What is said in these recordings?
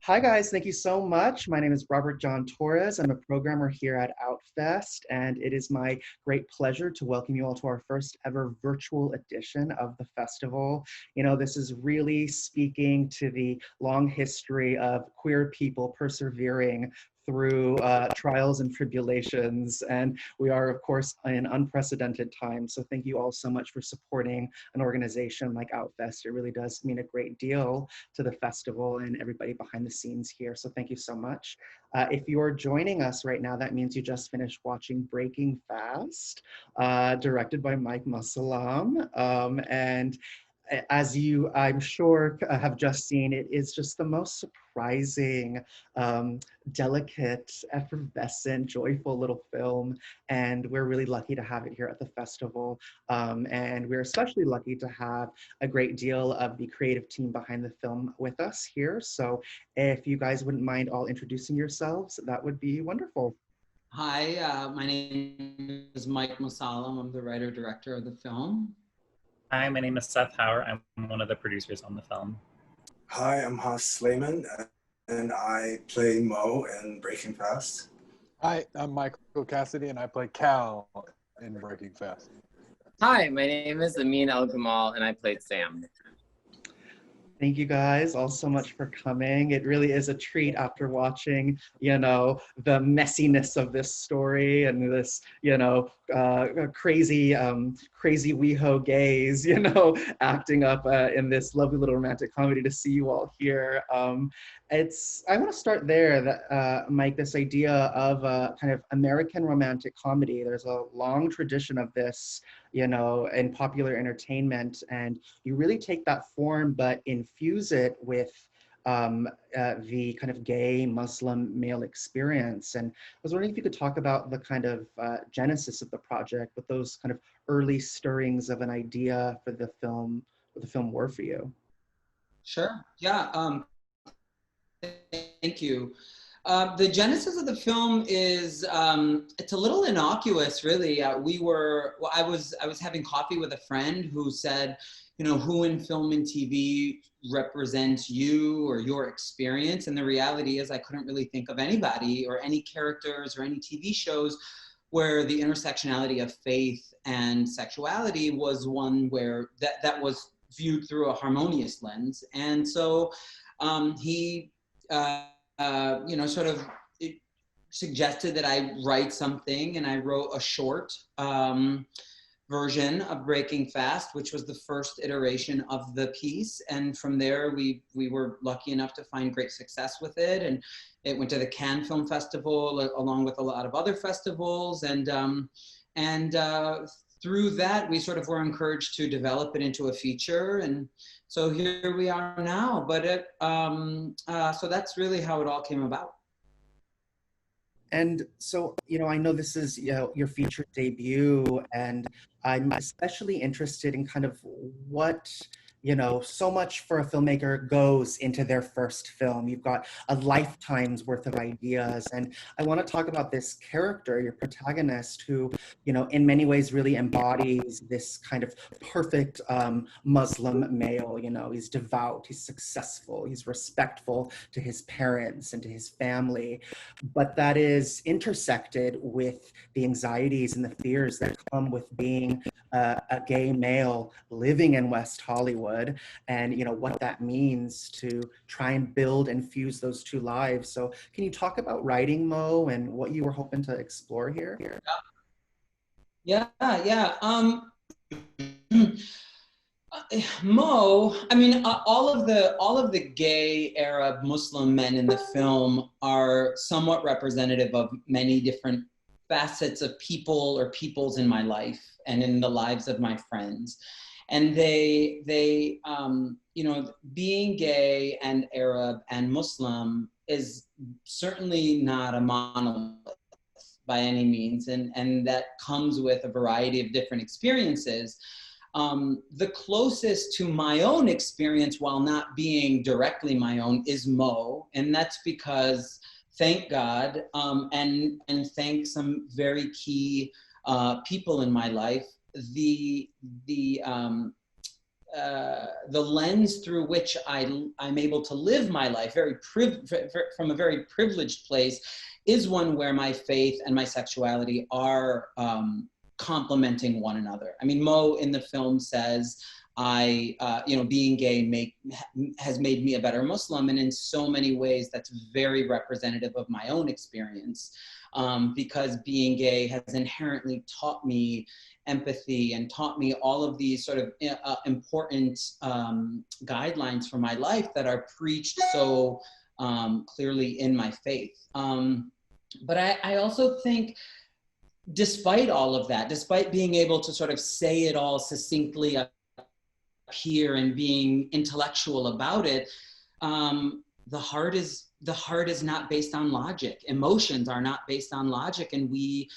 Hi guys, thank you so much. My name is Robert John Torres. I'm a programmer here at Outfest, and it is my great pleasure to welcome you all to our first ever virtual edition of the festival. You know, this is really speaking to the long history of queer people persevering through trials and tribulations. And we are, of course, in unprecedented times. So thank you all so much for supporting an organization like Outfest. It really does mean a great deal to the festival and everybody behind the scenes here. So thank you so much. If you're joining us right now, that means you just finished watching Breaking Fast, directed by Mike Musalam. And as you, I'm sure, have just seen, it is just the most surprising, delicate, effervescent, joyful little film. And we're really lucky to have it here at the festival. And we're especially lucky to have a great deal of the creative team behind the film with us here. So if you guys wouldn't mind all introducing yourselves, that would be wonderful. Hi, my name is Mike Musalam. I'm the writer-director of the film. Hi, my name is Seth Hauer. I'm one of the producers on the film. Hi, I'm Haas Slayman, and I play Mo in Breaking Fast. Hi, I'm Michael Cassidy, and I play Cal in Breaking Fast. Hi, my name is Amin Al-Gamal, and I played Sam. Thank you guys all so much for coming. It really is a treat after watching, you know, the messiness of this story and this, you know, crazy WeHo gays, you know, acting up in this lovely little romantic comedy to see you all here. I want to start there, that, Mike, this idea of a kind of American romantic comedy. There's a long tradition of this, you know, in popular entertainment, and you really take that form but infuse it with the kind of gay Muslim male experience. And I was wondering if you could talk about the kind of genesis of the project, what those kind of early stirrings of an idea for the film, what the film were for you. Sure, yeah, thank you. The genesis of the film is, it's a little innocuous, really. I was having coffee with a friend who said, you know, who in film and TV represents you or your experience? And the reality is I couldn't really think of anybody or any characters or any TV shows where the intersectionality of faith and sexuality was one where that was viewed through a harmonious lens. And so he, you know, sort of suggested that I write something, and I wrote a short version of Breaking Fast, which was the first iteration of the piece. And from there, we were lucky enough to find great success with it. And it went to the Cannes Film Festival along with a lot of other festivals. And through that, we sort of were encouraged to develop it into a feature. And so here we are now. But so that's really how it all came about. And so, you know, I know this is, you know, your feature debut, and I'm especially interested in kind of what, you know, so much for a filmmaker goes into their first film. You've got a lifetime's worth of ideas. And I want to talk about this character, your protagonist, who, you know, in many ways really embodies this kind of perfect Muslim male. You know, he's devout, he's successful, he's respectful to his parents and to his family. But that is intersected with the anxieties and the fears that come with being a gay male living in West Hollywood, and you know what that means to try and build and fuse those two lives. So can you talk about writing, Mo, and what you were hoping to explore here? Yeah. Mo, I mean, all of the gay Arab Muslim men in the film are somewhat representative of many different facets of people or peoples in my life and in the lives of my friends. And they you know, being gay and Arab and Muslim is certainly not a monolith by any means. And that comes with a variety of different experiences. The closest to my own experience, while not being directly my own, is Mo. And that's because, thank God, and thank some very key people in my life, the the lens through which I'm able to live my life from a very privileged place is one where my faith and my sexuality are complementing one another. I mean, Mo in the film says, being gay has made me a better Muslim, and in so many ways that's very representative of my own experience, because being gay has inherently taught me empathy and taught me all of these sort of important guidelines for my life that are preached so clearly in my faith. But I also think, despite all of that, despite being able to sort of say it all succinctly up here and being intellectual about it, the heart is not based on logic. Emotions are not based on logic, and we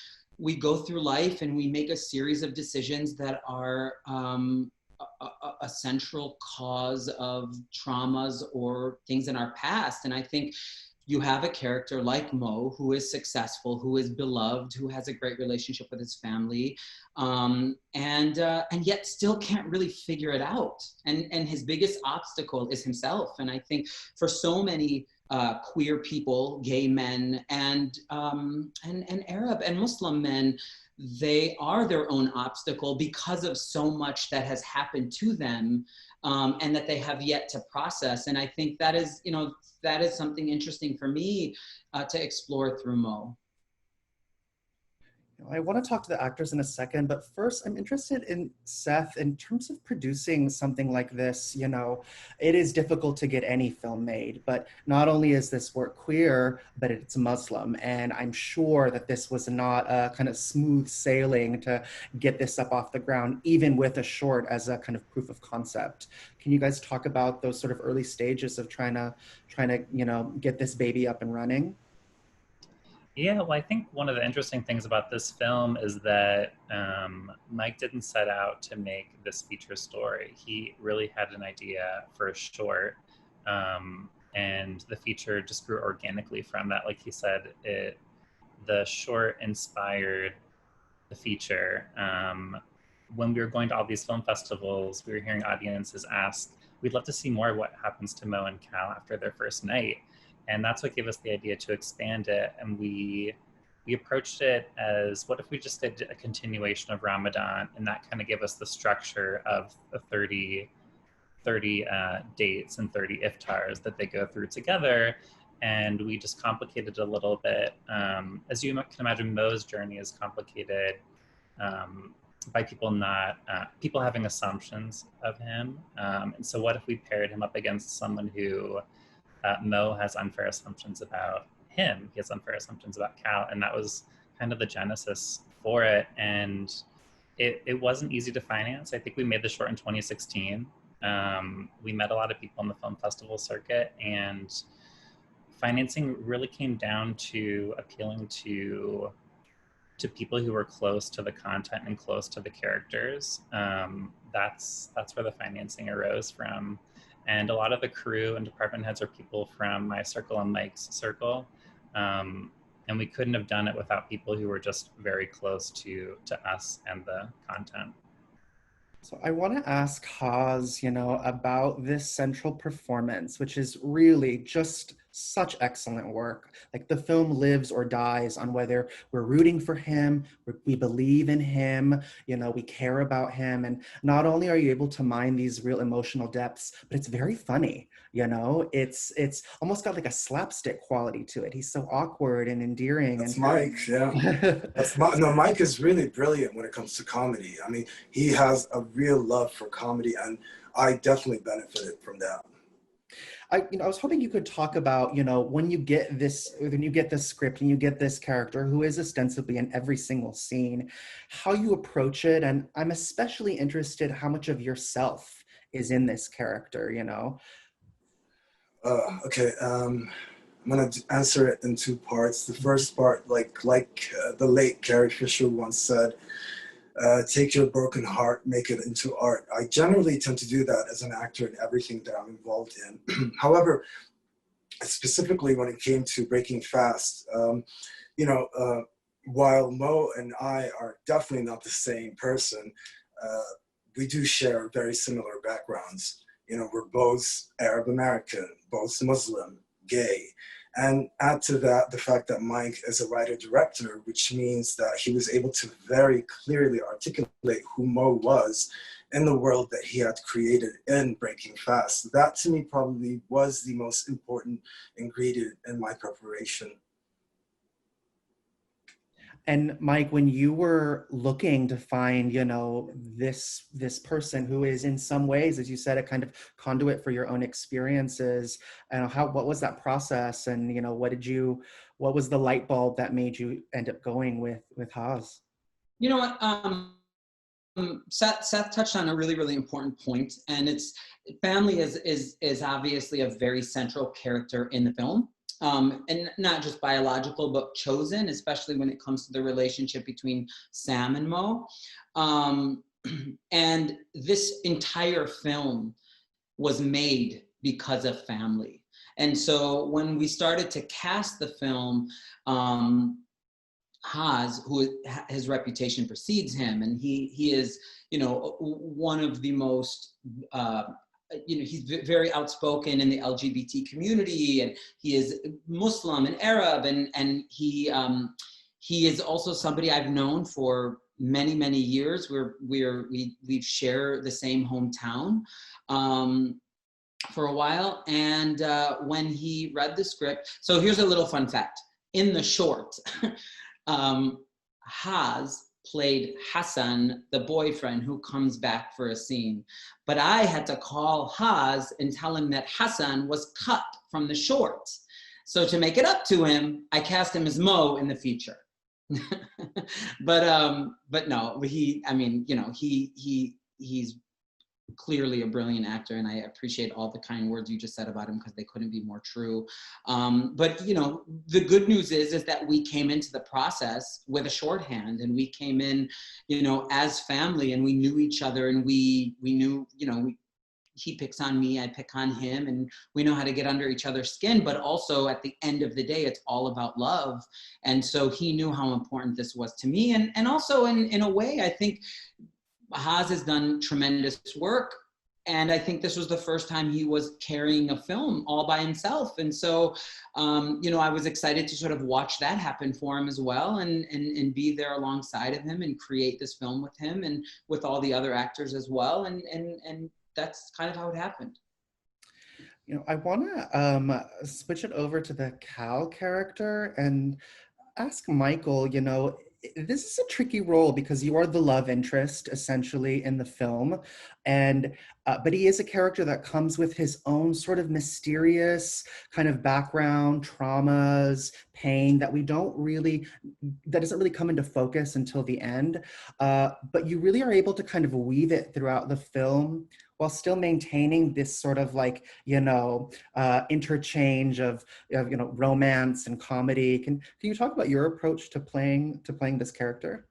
go through life and we make a series of decisions that are a central cause of traumas or things in our past. And I think you have a character like Mo, who is successful, who is beloved, who has a great relationship with his family, and yet still can't really figure it out. And his biggest obstacle is himself. And I think for so many queer people, gay men, and Arab and Muslim men, they are their own obstacle because of so much that has happened to them, and that they have yet to process. And I think that is something interesting for me to explore through Mo. I want to talk to the actors in a second, but first I'm interested in Seth, in terms of producing something like this. It is difficult to get any film made, but not only is this work queer, but it's Muslim. And I'm sure that this was not a kind of smooth sailing to get this up off the ground, even with a short as a kind of proof of concept. Can you guys talk about those sort of early stages of trying to get this baby up and running? Yeah, well, I think one of the interesting things about this film is that Mike didn't set out to make this feature story. He really had an idea for a short, and the feature just grew organically from that. Like he said, the short inspired the feature. When we were going to all these film festivals, we were hearing audiences ask, we'd love to see more of what happens to Mo and Cal after their first night. And that's what gave us the idea to expand it. And we approached it as, what if we just did a continuation of Ramadan? And that kind of gave us the structure of the 30 dates and 30 iftars that they go through together. And we just complicated it a little bit. As you can imagine, Mo's journey is complicated by people having assumptions of him. And so what if we paired him up against someone who Mo has unfair assumptions about him, he has unfair assumptions about Cal, and that was kind of the genesis for it. And it wasn't easy to finance. I think we made the short in 2016. We met a lot of people on the film festival circuit, and financing really came down to appealing to people who were close to the content and close to the characters. That's where the financing arose from. And a lot of the crew and department heads are people from my circle and Mike's circle. And we couldn't have done it without people who were just very close to us and the content. So I want to ask Haz, about this central performance, which is really just such excellent work. Like, the film lives or dies on whether we're rooting for him, we believe in him, we care about him. And not only are you able to mine these real emotional depths, but it's very funny. It's almost got like a slapstick quality to it. He's so awkward and endearing. That's Mike, yeah. Mike is really brilliant when it comes to comedy. I mean, he has a real love for comedy, and I definitely benefited from that. I was hoping you could talk about, when you get this script and you get this character who is ostensibly in every single scene, how you approach it. And I'm especially interested how much of yourself is in this character, Okay, I'm gonna answer it in two parts. The first part, like the late Carrie Fisher once said, take your broken heart, make it into art. I generally tend to do that as an actor in everything that I'm involved in. However, specifically when it came to Breaking Fast, while Mo and I are definitely not the same person, we do share very similar backgrounds. You know, we're both Arab American, both Muslim, gay. And add to that the fact that Mike is a writer-director, which means that he was able to very clearly articulate who Mo was in the world that he had created in Breaking Fast. That to me probably was the most important ingredient in my preparation. And Mike, when you were looking to find, you know, this person who is in some ways, as you said, a kind of conduit for your own experiences, and what was that process? And, you know, what was the light bulb that made you end up going with Haas? You know what? Seth touched on a really, really important point, and it's family is obviously a very central character in the film. And not just biological, but chosen, especially when it comes to the relationship between Sam and Mo. And this entire film was made because of family. And so when we started to cast the film, Haas, who his reputation precedes him, and he is, you know, one of the most, you know, he's very outspoken in the LGBT community, and he is Muslim and Arab, and he is also somebody I've known for many, many years. We share the same hometown for a while, and when he read the script, so here's a little fun fact. In the short, Haas played Hassan, the boyfriend who comes back for a scene. But I had to call Haas and tell him that Hassan was cut from the short. So to make it up to him, I cast him as Mo in the feature. But no, he's clearly a brilliant actor, and I appreciate all the kind words you just said about him, because they couldn't be more true. But you know, the good news is that we came into the process with a shorthand, and we came in, you know, as family, and we knew each other, and we knew, you know, he picks on me, I pick on him, and we know how to get under each other's skin. But also at the end of the day, it's all about love. And so he knew how important this was to me, and also in a way, I think Haas has done tremendous work, and I think this was the first time he was carrying a film all by himself. And so, you know, I was excited to sort of watch that happen for him as well, and be there alongside of him and create this film with him and with all the other actors as well. And that's kind of how it happened. You know, I want to switch it over to the Cal character and ask Michael, you know, this is a tricky role because you are the love interest essentially in the film, and but he is a character that comes with his own sort of mysterious kind of background, traumas, pain that doesn't really come into focus until the end. But you really are able to kind of weave it throughout the film while still maintaining this sort of like, you know, interchange of you know, romance and comedy. Can you talk about your approach to playing this character?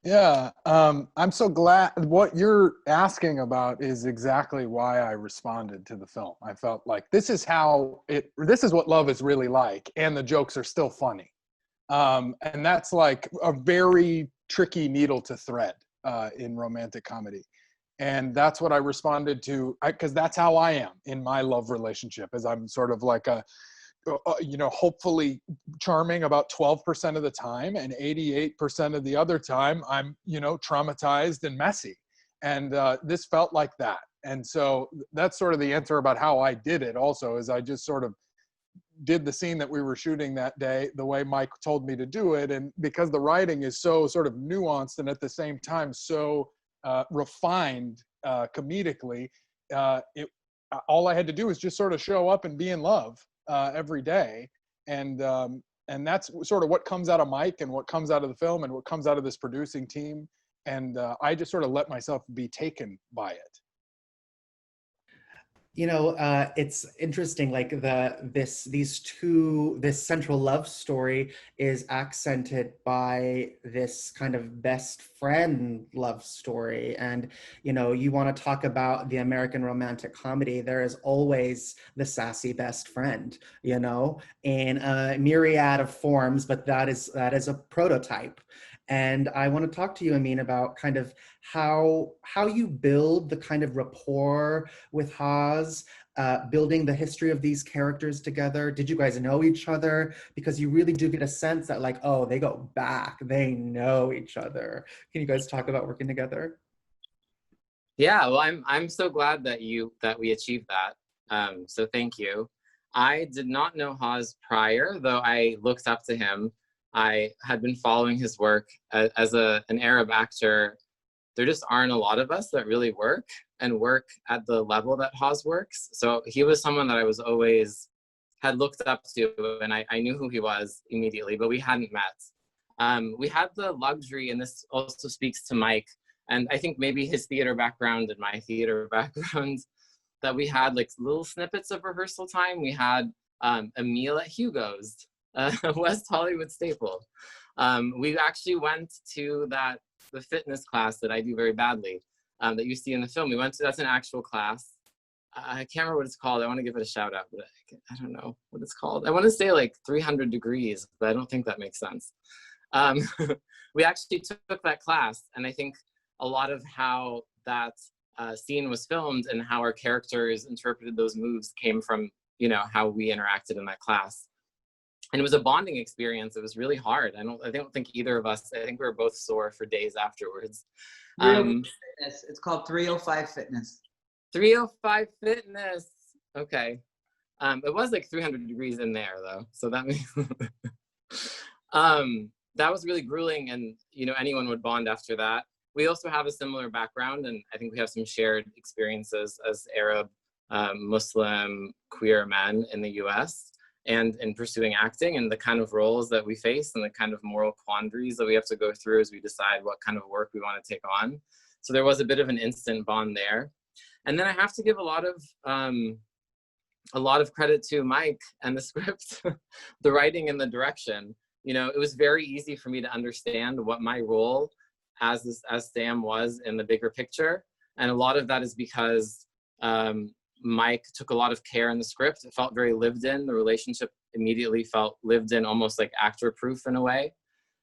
Yeah, I'm so glad. What you're asking about is exactly why I responded to the film. I felt like this is what love is really like, and the jokes are still funny. And that's like a very tricky needle to thread in romantic comedy. And that's what I responded to, because that's how I am in my love relationship, is I'm sort of like you know, hopefully charming about 12% of the time, and 88% of the other time I'm, you know, traumatized and messy. And this felt like that. And so that's sort of the answer about how I did it also, is I just sort of did the scene that we were shooting that day the way Mike told me to do it. And because the writing is so sort of nuanced and at the same time so refined comedically, all I had to do was just sort of show up and be in love every day. And that's sort of what comes out of Mike and what comes out of the film and what comes out of this producing team. And I just sort of let myself be taken by it. You know, it's interesting, like this central love story is accented by this kind of best friend love story. And, you know, you want to talk about the American romantic comedy, there is always the sassy best friend, you know, in a myriad of forms, but that is a prototype. And I want to talk to you, Amin, about kind of how you build the kind of rapport with Haas, building the history of these characters together. Did you guys know each other? Because you really do get a sense that like, oh, they go back, they know each other. Can you guys talk about working together? Yeah, well, I'm so glad that we achieved that. So thank you. I did not know Haas prior, though I looked up to him. I had been following his work as an Arab actor. There just aren't a lot of us that really work at the level that Haas works. So he was someone that I was always had looked up to, and I knew who he was immediately, but we hadn't met. We had the luxury, and this also speaks to Mike, and I think maybe his theater background and my theater background, that we had like little snippets of rehearsal time. We had a meal at Hugo's, West Hollywood staple. We actually went to the fitness class that I do very badly, that you see in the film. We went to, that's an actual class. I can't remember what it's called. I want to give it a shout out, but I don't know what it's called. I want to say like 300 degrees, but I don't think that makes sense. We actually took that class, and I think a lot of how that scene was filmed and how our characters interpreted those moves came from, you know, how we interacted in that class. And it was a bonding experience. It was really hard. I don't think either of us, I think we were both sore for days afterwards. Fitness. It's called 305 Fitness. 305 Fitness. Okay. It was like 300 degrees in there though. So that means that was really grueling, and you know, anyone would bond after that. We also have a similar background, and I think we have some shared experiences as Arab, Muslim, queer men in the US, and in pursuing acting, and the kind of roles that we face and the kind of moral quandaries that we have to go through as we decide what kind of work we want to take on. So there was a bit of an instant bond there. And then I have to give a lot of credit to Mike and the script, the writing and the direction. You know, it was very easy for me to understand what my role as Sam was in the bigger picture. And a lot of that is because Mike took a lot of care in the script. It felt very lived in. The relationship immediately felt lived in, almost like actor proof in a way.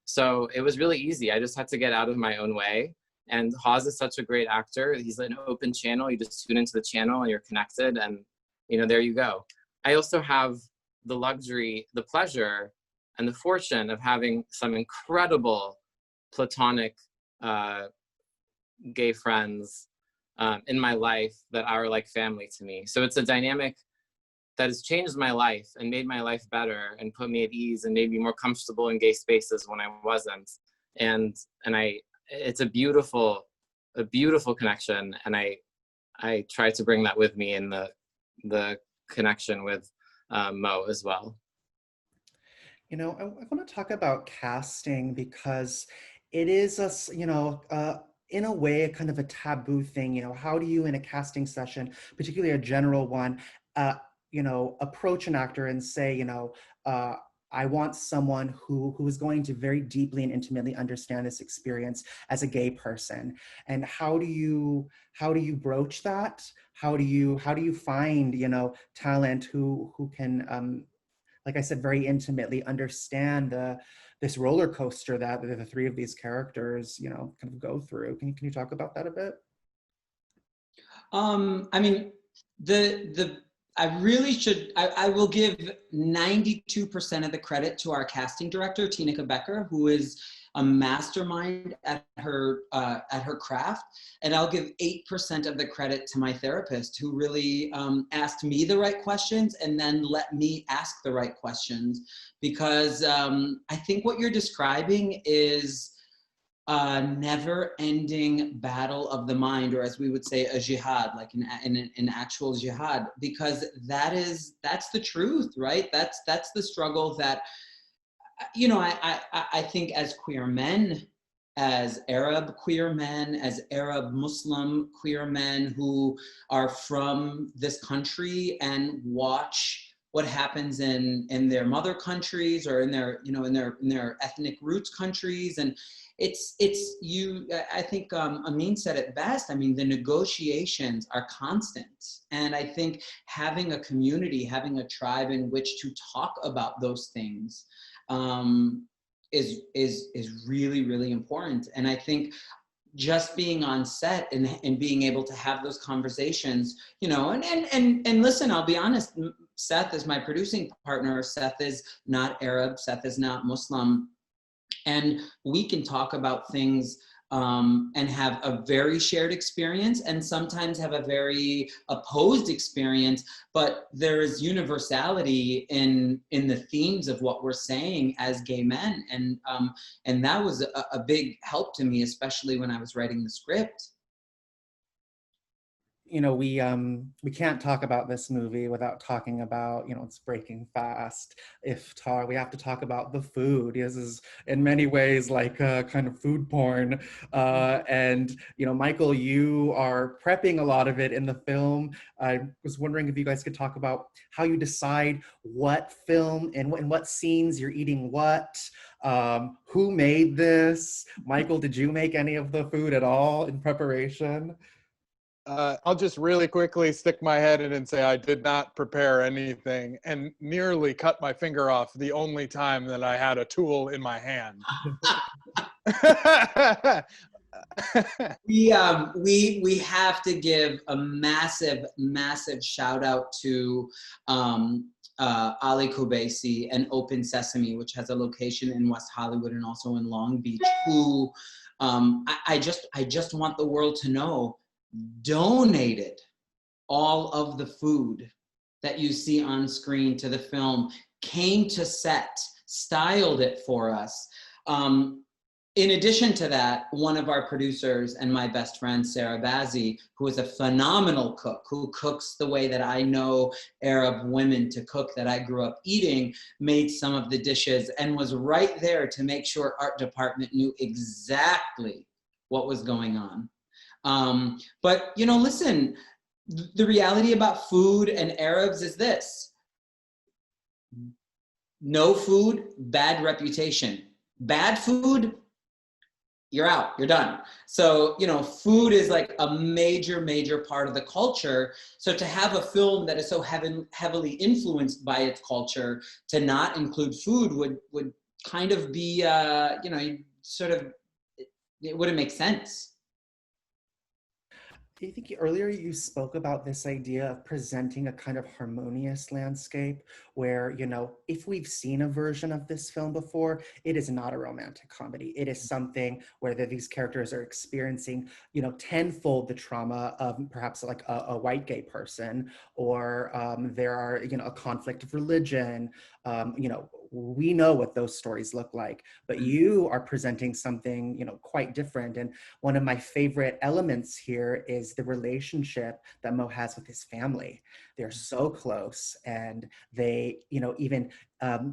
So it was really easy. I just had to get out of my own way. And Haas is such a great actor. He's an open channel. You just tune into the channel and you're connected, and you know, there you go. I also have the luxury, the pleasure, and the fortune of having some incredible platonic gay friends in my life that are like family to me. So it's a dynamic that has changed my life and made my life better and put me at ease and made me more comfortable in gay spaces when I wasn't. And it's a beautiful connection, and I try to bring that with me in the connection with Mo as well. You know, I want to talk about casting because it is in a way, a kind of a taboo thing. You know, how do you in a casting session, particularly a general one, approach an actor and say, I want someone who is going to very deeply and intimately understand this experience as a gay person. And how do you broach that? How do you find, talent who can, like I said, very intimately understand this roller coaster that the three of these characters, kind of go through. Can you talk about that a bit? I mean, I will give 92% of the credit to our casting director, Tineke Becker, who is a mastermind at her craft. And I'll give 8% of the credit to my therapist, who really asked me the right questions and then let me ask the right questions. Because I think what you're describing is a never-ending battle of the mind, or as we would say, a jihad, like an actual jihad, because that's the truth, right? That's the struggle that, I think as queer men, as Arab queer men, as Arab Muslim queer men who are from this country and watch what happens in their mother countries or in their ethnic roots countries. And I think Amin said it best. I mean, the negotiations are constant. And I think having a community, having a tribe in which to talk about those things is really, really important. And I think just being on set and being able to have those conversations, you know, and listen, I'll be honest, Seth is my producing partner. Seth is not Arab, Seth is not Muslim. And we can talk about things and have a very shared experience, and sometimes have a very opposed experience, but there is universality in the themes of what we're saying as gay men. And that was a big help to me, especially when I was writing the script. You know, we can't talk about this movie without talking about, you know, it's breaking fast. Iftar, we have to talk about the food. This is in many ways like kind of food porn. And, you know, Michael, you are prepping a lot of it in the film. I was wondering if you guys could talk about how you decide what film and what scenes you're eating what. Who made this? Michael, did you make any of the food at all in preparation? I'll just really quickly stick my head in and say I did not prepare anything, and nearly cut my finger off the only time that I had a tool in my hand. We have to give a massive shout out to Ali Kubaisi and Open Sesame, which has a location in West Hollywood and also in Long Beach, who I just want the world to know donated all of the food that you see on screen to the film, came to set, styled it for us. In addition to that, one of our producers and my best friend, Sarah Bazzi, who is a phenomenal cook, who cooks the way that I know Arab women to cook, that I grew up eating, made some of the dishes and was right there to make sure art department knew exactly what was going on. But, you know, listen, the reality about food and Arabs is this: no food, bad reputation. Bad food, you're out, you're done. So, you know, food is like a major part of the culture. So to have a film that is so heavily influenced by its culture, to not include food would kind of be, you know, sort of, it wouldn't make sense. I think earlier you spoke about this idea of presenting a kind of harmonious landscape where, you know, if we've seen a version of this film before, it is not a romantic comedy. It is something where these characters are experiencing, you know, tenfold the trauma of perhaps like a white gay person, or there are, you know, a conflict of religion. You know, we know what those stories look like, but you are presenting something, you know, quite different. And one of my favorite elements here is the relationship that Mo has with his family. They're so close, and they, you know, even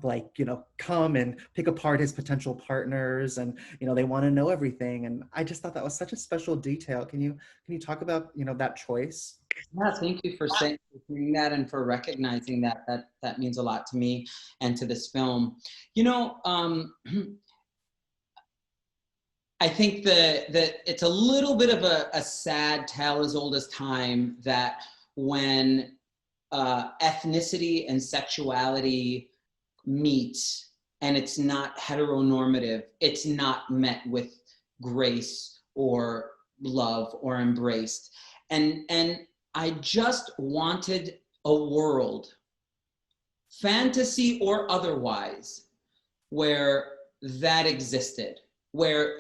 like, you know, come and pick apart his potential partners, and, you know, they want to know everything. And I just thought that was such a special detail. Can you talk about, you know, that choice? Yeah, thank you for saying that and for recognizing that. That means a lot to me and to this film. You know, I think that it's a little bit of a sad tale as old as time, that when ethnicity and sexuality meet and it's not heteronormative, it's not met with grace or love or embraced. And I just wanted a world, fantasy or otherwise, where that existed, where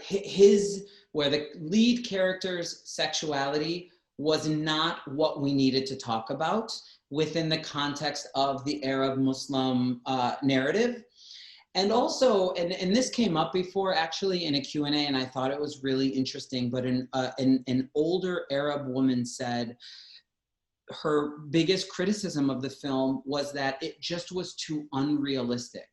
where the lead character's sexuality was not what we needed to talk about within the context of the Arab Muslim narrative. And also, and this came up before actually in a Q&A, and I thought it was really interesting, but an older Arab woman said her biggest criticism of the film was that it just was too unrealistic.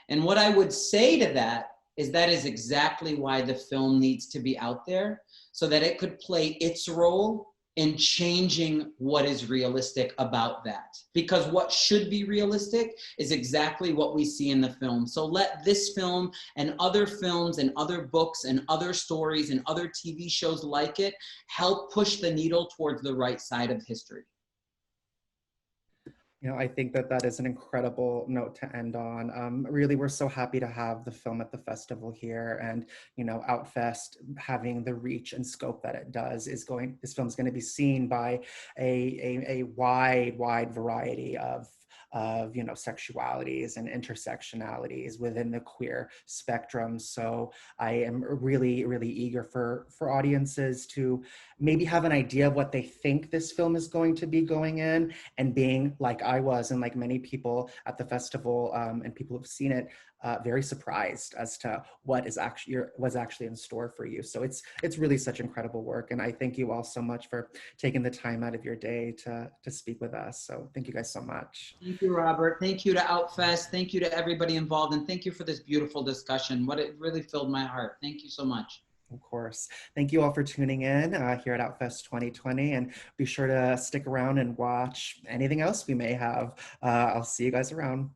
And what I would say to that is exactly why the film needs to be out there, so that it could play its role in changing what is realistic about that. Because what should be realistic is exactly what we see in the film. So let this film and other films and other books and other stories and other TV shows like it help push the needle towards the right side of history. You know, I think that that is an incredible note to end on. Really, we're so happy to have the film at the festival here, and you know, Outfest having the reach and scope that it does is going. This film is going to be seen by a wide variety of you know, sexualities and intersectionalities within the queer spectrum. So I am really eager for audiences to maybe have an idea of what they think this film is going to be going in, and being like I was, and like many people at the festival, and people who've seen it, very surprised as to what is actually was actually in store for you. So it's really such incredible work, and I thank you all so much for taking the time out of your day to speak with us. So thank you guys so much. Thank you, Robert. Thank you to Outfest. Thank you to everybody involved, and thank you for this beautiful discussion. What it really filled my heart. Thank you so much. Of course. Thank you all for tuning in here at Outfest 2020, and be sure to stick around and watch anything else we may have. I'll see you guys around.